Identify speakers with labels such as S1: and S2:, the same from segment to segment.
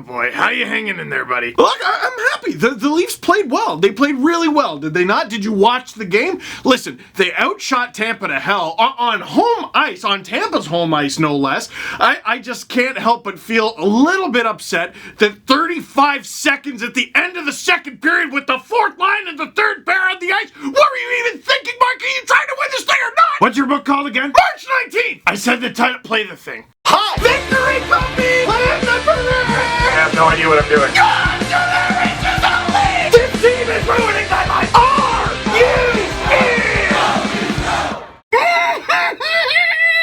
S1: boy. How you hanging in there, buddy?
S2: Look, I'm happy. The Leafs played well. They played really well, did they not? Did you watch the game? Listen, they outshot Tampa to hell on home ice, on Tampa's home ice, no less. I just can't help but feel a little bit upset that 35 seconds at the end of the second period with the fourth line and the third pair on the ice, what were you even thinking, Mark? Are you trying to win this thing or not?
S1: What's your book called again?
S2: March 19th!
S1: I said the title. Play the thing.
S2: Hi! Victory puppy! Plan the parade!
S1: I have no idea what I'm doing.
S2: God to the riches of Leafs! This team is ruining my life!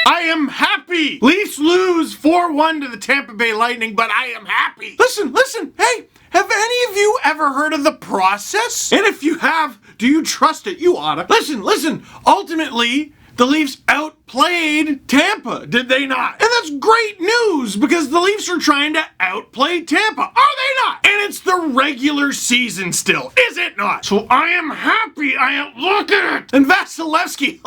S1: I am happy. Leafs lose 4-1 to the Tampa Bay Lightning, but I am happy.
S2: Listen, hey, have any of you ever heard of the process?
S1: And if you have, do you trust it? You oughta.
S2: Listen, ultimately, the Leafs outplayed Tampa, did they not? And that's great news, because the Leafs are trying to outplay Tampa, are they not?
S1: And it's the regular season still, is it not? So I am happy. Look at it.
S2: And Vasilevsky,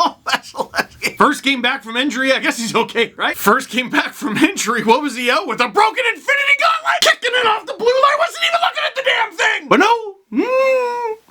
S1: First game back from injury, I guess he's okay, right? First game back from injury, what was he out with? A broken infinity gauntlet? Kicking it off the blue line, wasn't even looking at the damn thing.
S2: But no,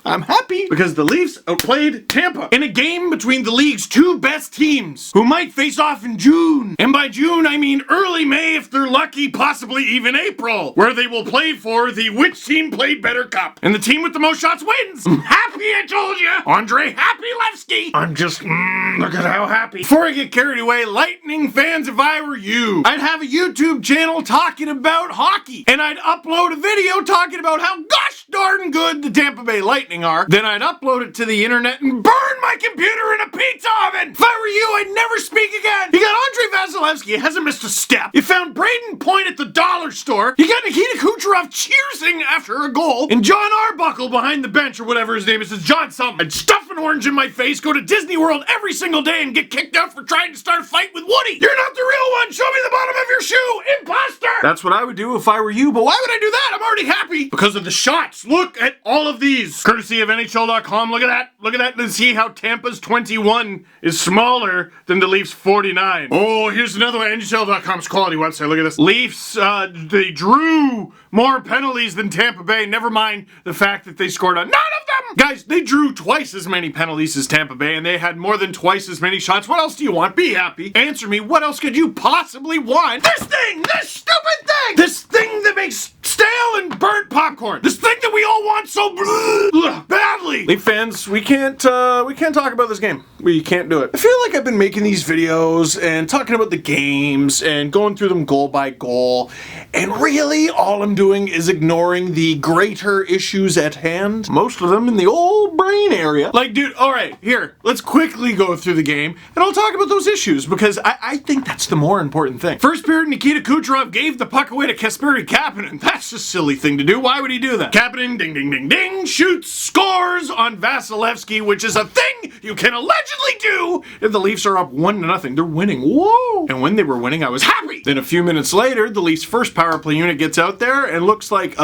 S2: I'm happy
S1: because the Leafs outplayed Tampa in a game between the league's two best teams who might face off in June. And by June, I mean early May if they're lucky, possibly even April, where they will play for the which team played better cup. And the team with the most shots wins. I'm happy, I told you. Andre Happy Levsky. I'm just, look at how happy. Before I get carried away, Lightning fans, if I were you, I'd have a YouTube channel talking about hockey. And I'd upload a video talking about how gosh darn good the Tampa Bay Lightning are. Then I'd upload it to the internet and burn my computer in a pizza oven. If I were you, I'd never speak again. You got Andre Vasilevsky, hasn't missed a step. You found Braden Point at the dollar store. You got Nikita Kucherov cheersing after a goal. And John Arbuckle behind the bench or whatever his name is. It's John something. I'd stuff an orange in my face, go to Disney World every single day and get kicked out for trying to start a fight with Woody. You're not the real one. Show me the bottom of your shoe, imposter. That's what I would do if I were you, but why would I do that? I'm already happy because of the shots. Look at all of these. Courtesy of NHL.com. Look at that. Look at that. And see how Tampa's 21 is smaller than the Leafs 49. Oh, here's another one. NHL.com's quality website. Look at this. Leafs, they drew more penalties than Tampa Bay. Never mind the fact that they scored on none of them. Guys, they drew twice as many penalties as Tampa Bay, and they had more than twice as many shots. What else do you want? Be happy. Answer me. What else could you possibly want? This thing! This stupid thing! This thing that makes stale and burnt popcorn. This thing that we all want so badly. Leaf fans, we can't talk about this game. We can't do it. I feel like I've been making these videos and talking about the games and going through them goal by goal, and really all I'm doing is ignoring the greater issues at hand. Most of them in the old brain area. Like, dude, all right, here, let's quickly go through the game and I'll talk about those issues because I think that's the more important thing. First period, Nikita Kucherov gave the puck away to Kasperi Kapanen. That's a silly thing to do. Why would he do that? Kapanen, ding, ding, ding, ding, shoots, scores on Vasilevsky, which is a thing you can allegedly do if the Leafs are up 1-0. They're winning. Whoa! And when they were winning, I was happy. Then a few minutes later, the Leafs' first power play unit gets out there and looks like,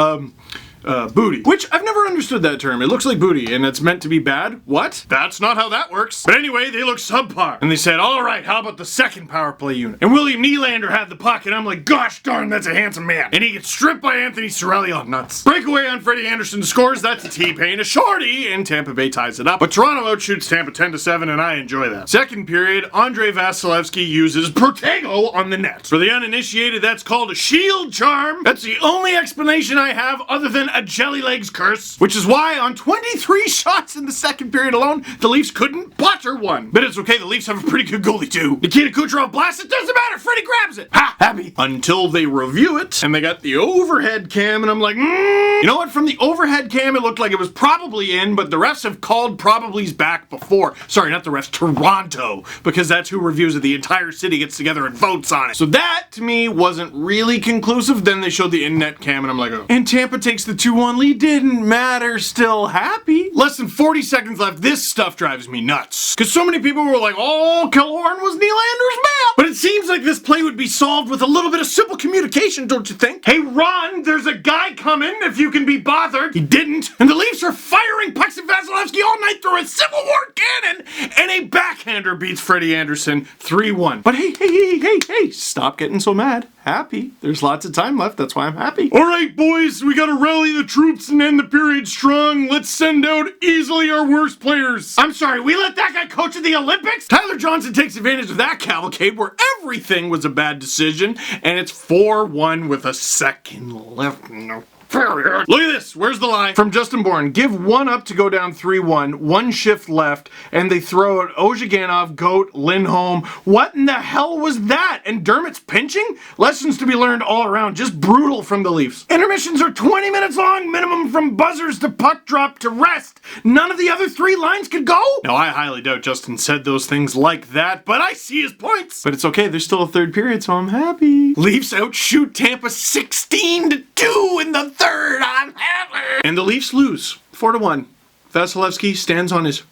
S1: booty. Which, I've never understood that term. It looks like booty, and it's meant to be bad? What? That's not how that works. But anyway, they look subpar. And they said, alright, how about the second power play unit? And William Nylander had the puck, and I'm like, gosh darn, that's a handsome man. And he gets stripped by Anthony Cirelli on nuts. Breakaway on Freddie Anderson scores, that's a T-Pain, a shorty, and Tampa Bay ties it up. But Toronto outshoots Tampa 10-7, and I enjoy that. Second period, Andre Vasilevsky uses Protego on the net. For the uninitiated, that's called a shield charm. That's the only explanation I have other than a jelly legs curse, which is why on 23 shots in the second period alone, the Leafs couldn't butter one. But it's okay, the Leafs have a pretty good goalie too. Nikita Kucherov blasts it, doesn't matter, Freddie grabs it. Ha! Happy. Until they review it, and they got the overhead cam, and I'm like, You know what, from the overhead cam, it looked like it was probably in, but the refs have called probably's back before. Sorry, not the refs, Toronto, because that's who reviews it. The entire city gets together and votes on it. So that, to me, wasn't really conclusive. Then they showed the in-net cam, and I'm like, oh. And Tampa takes the 2-1 lead. Didn't matter, still happy. Less than 40 seconds left. This stuff drives me nuts. Because so many people were like, oh, Killorn was Nylander's man. But it seems like this play would be solved with a little bit of simple communication, don't you think? Hey, Ron, there's a guy coming if you can be bothered. He didn't. And the Leafs are firing pucks at Vasilevsky.
S2: Vasilevsky all night through a Civil War cannon, and a backhander beats Freddie Anderson 3-1. But hey, stop getting so mad. Happy. There's lots of time left, that's why I'm happy.
S1: All right, boys, we gotta rally the troops and end the period strong. Let's send out easily our worst players.
S2: I'm sorry, we let that guy coach at the Olympics? Tyler Johnson takes advantage of that cavalcade where everything was a bad decision, and it's 4-1 with a second left. No. Look at this. Where's the line? From Justin Bourne. Give one up to go down 3-1. One shift left. And they throw out Ozhiganov, Goat, Lindholm. What in the hell was that? And Dermott's pinching? Lessons to be learned all around. Just brutal from the Leafs. Intermissions are 20 minutes long. Minimum from buzzers to puck drop to rest. None of the other three lines could go? Now, I highly doubt Justin said those things like that, but I see his points. But it's okay. There's still a third period, so I'm happy. Leafs outshoot Tampa 16-2 in the third. I'm happy. And the Leafs lose 4-1. Vasilevsky stands on his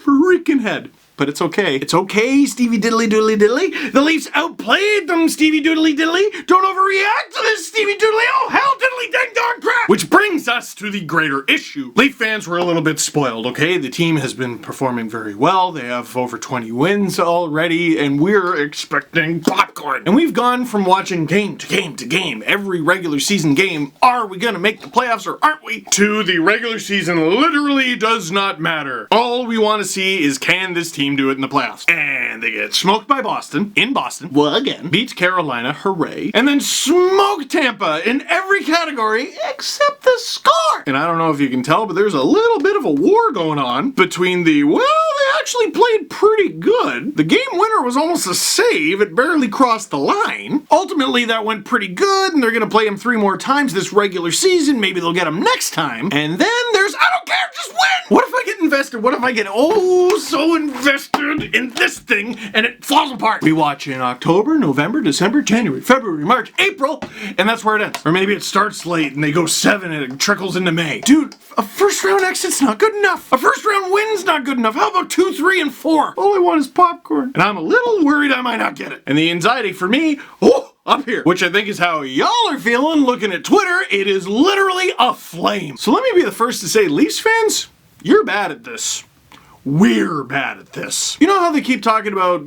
S2: freaking head. But it's okay. It's okay, Stevie Diddly Doodly Diddly. The Leafs outplayed them, Stevie Doodly Diddly. Don't overreact to this, Stevie Doodly. Oh, hell, diddly dang dong crap. Which brings us to the greater issue. Leaf fans were a little bit spoiled, okay? The team has been performing very well. They have over 20 wins already, and we're expecting popcorn. And we've gone from watching game to game to game, every regular season game, are we gonna make the playoffs or aren't we? To the regular season literally does not matter. All we want to see is, can this team do it in the playoffs? And they get smoked by Boston, in Boston, well again, beats Carolina, hooray, and then smoke Tampa in every category except the score. And I don't know if you can tell, but there's a little bit of a war going on between the, well, they actually played pretty good. The game winner was almost a save, it barely crossed the line. Ultimately, that went pretty good, and they're gonna play him 3 more times this regular season, maybe they'll get him next time. And then there's, I don't care, just win! What if I get invested? What if I get so invested in this thing and it falls apart? We watch in October, November, December, January, February, March, April, and that's where it ends. Or maybe it starts late and they go 7 and it trickles into May. Dude, a first round exit's not good enough. A first round win's not good enough. How about 2, 3, and 4? All I want is popcorn. And I'm a little worried I might not get it. And the anxiety for me, up here, which I think is how y'all are feeling looking at Twitter. It is literally aflame. So let me be the first to say, Leafs fans, you're bad at this. We're bad at this. You know how they keep talking about,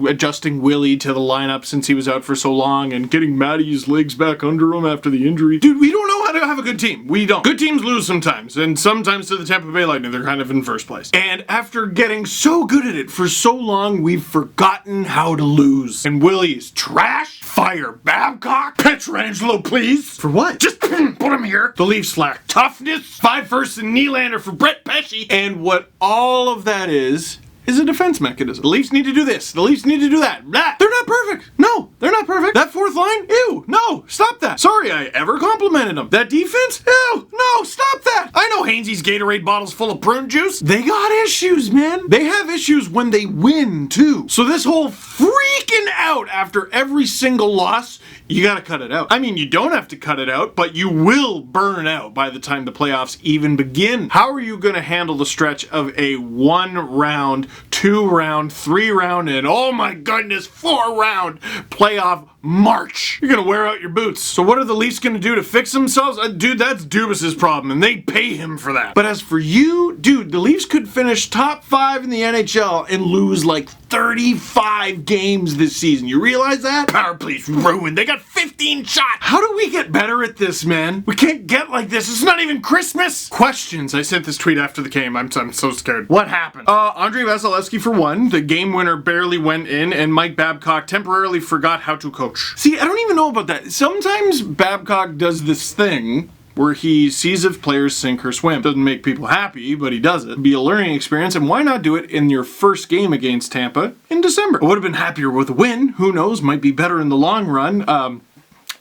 S2: adjusting Willie to the lineup since he was out for so long and getting Matty's legs back under him after the injury? Dude, we don't know how to have a good team. We don't. Good teams lose sometimes, and sometimes to the Tampa Bay Lightning, they're kind of in first place. And after getting so good at it for so long, we've forgotten how to lose. And Willie is trash. Fire Babcock. Pietrangelo, please. For what? Just put him here. The Leafs lack toughness. 5 firsts and Nylander for Brett Pesce. And what all of that is a defense mechanism. The Leafs need to do this. The Leafs need to do that. Blah. They're not perfect. No, they're not perfect. That fourth line? Ew. No, stop that. Sorry I ever complimented them. That defense? Ew. No, stop that. I know Hainsey's Gatorade bottles full of prune juice. They got issues, man. They have issues when they win, too. So this whole freaking out after every single loss, you gotta cut it out. I mean, you don't have to cut it out, but you will burn out by the time the playoffs even begin. How are you gonna handle the stretch of a 1 round, 2 round, 3 round, and oh my goodness, 4 round playoff march? You're gonna wear out your boots. So what are the Leafs gonna do to fix themselves? Dude, that's Dubas's problem, and they pay him for that. But as for you, dude, the Leafs could finish top 5 in the NHL and lose like 35 games this season. You realize that? Power play's ruined. They got 15 shots. How do we get better at this, man? We can't get like this. It's not even Christmas. Questions. I sent this tweet after the game. I'm so scared. What happened? Andrei Vasilevsky for one. The game winner barely went in, and Mike Babcock temporarily forgot how to coach. See, I don't even know about that. Sometimes Babcock does this thing where he sees if players sink or swim. Doesn't make people happy, but he does it. It'd be a learning experience, and why not do it in your first game against Tampa in December? I would have been happier with a win. Who knows? Might be better in the long run.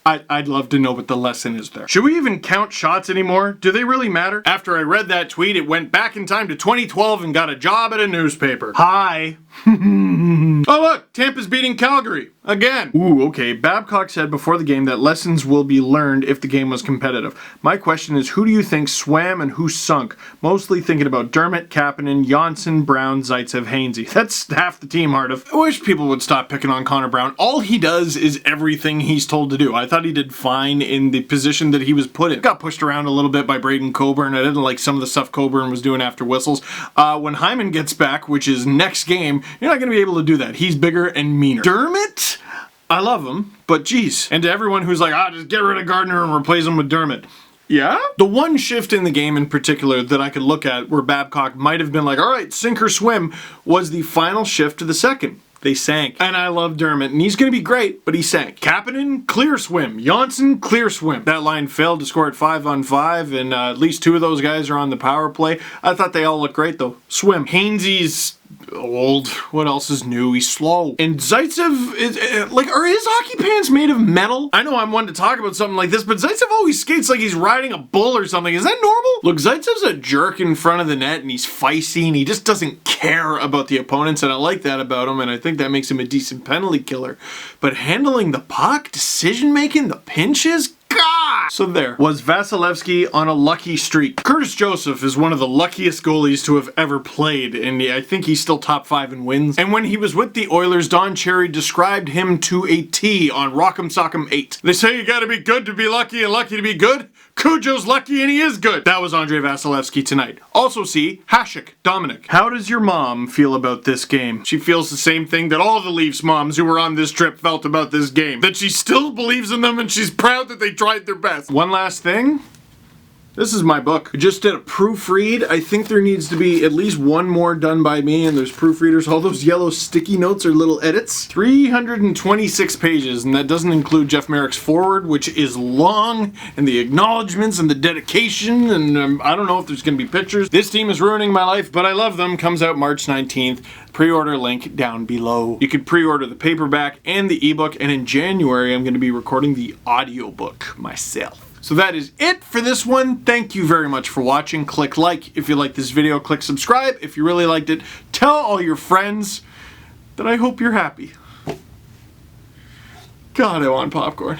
S2: I'd love to know what the lesson is there. Should we even count shots anymore? Do they really matter? After I read that tweet, it went back in time to 2012 and got a job at a newspaper. Hi.
S1: Oh look, Tampa's beating Calgary. Again.
S2: Ooh, okay. Babcock said before the game that lessons will be learned if the game was competitive. My question is, who do you think swam and who sunk? Mostly thinking about Dermott, Kapanen, Janssen, Brown, Zaitsev, Hainsey. That's half the team, Hardif. I wish people would stop picking on Connor Brown. All he does is everything he's told to do. I thought he did fine in the position that he was put in. Got pushed around a little bit by Braden Coburn. I didn't like some of the stuff Coburn was doing after whistles. When Hyman gets back, which is next game, you're not going to be able to do that. He's bigger and meaner. Dermott? I love him, but geez. And to everyone who's like, just get rid of Gardner and replace him with Dermott. Yeah? The one shift in the game in particular that I could look at where Babcock might have been like, all right, sink or swim, was the final shift to the second. They sank. And I love Dermott, and he's going to be great, but he sank. Kapanen, clear swim. Janssen, clear swim. That line failed to score at 5-on-5, and at least 2 of those guys are on the power play. I thought they all looked great, though. Swim. Hainsey's old. What else is new? He's slow. And Zaitsev is are his hockey pants made of metal? I know I'm one to talk about something like this, but Zaitsev always skates like he's riding a bull or something. Is that normal? Look, Zaitsev's a jerk in front of the net, and he's feisty, and he just doesn't care about the opponents, and I like that about him, and I think that makes him a decent penalty killer. But handling the puck, decision making, the pinches, God! So there. Was Vasilevsky on a lucky streak? Curtis Joseph is one of the luckiest goalies to have ever played, and I think he's still top 5 in wins. And when he was with the Oilers, Don Cherry described him to a T on Rock'em Sock'em 8. They say you gotta be good to be lucky and lucky to be good. Cujo's lucky and he is good. That was Andrei Vasilevsky tonight. Also see Hasek, Dominic. How does your mom feel about this game? She feels the same thing that all the Leafs moms who were on this trip felt about this game. That she still believes in them and she's proud that they tried their best. One last thing. This is my book. I just did a proofread. I think there needs to be at least one more done by me, and there's proofreaders. All those yellow sticky notes are little edits. 326 pages, and that doesn't include Jeff Merrick's forward, which is long, and the acknowledgments and the dedication, and I don't know if there's going to be pictures. This team is ruining my life, but I love them. Comes out March 19th. Pre-order link down below. You can pre-order the paperback and the ebook, and in January, I'm going to be recording the audiobook myself. So that is it for this one. Thank you very much for watching. Click like if you like this video. Click subscribe if you really liked it. Tell all your friends that I hope you're happy. God, I want popcorn.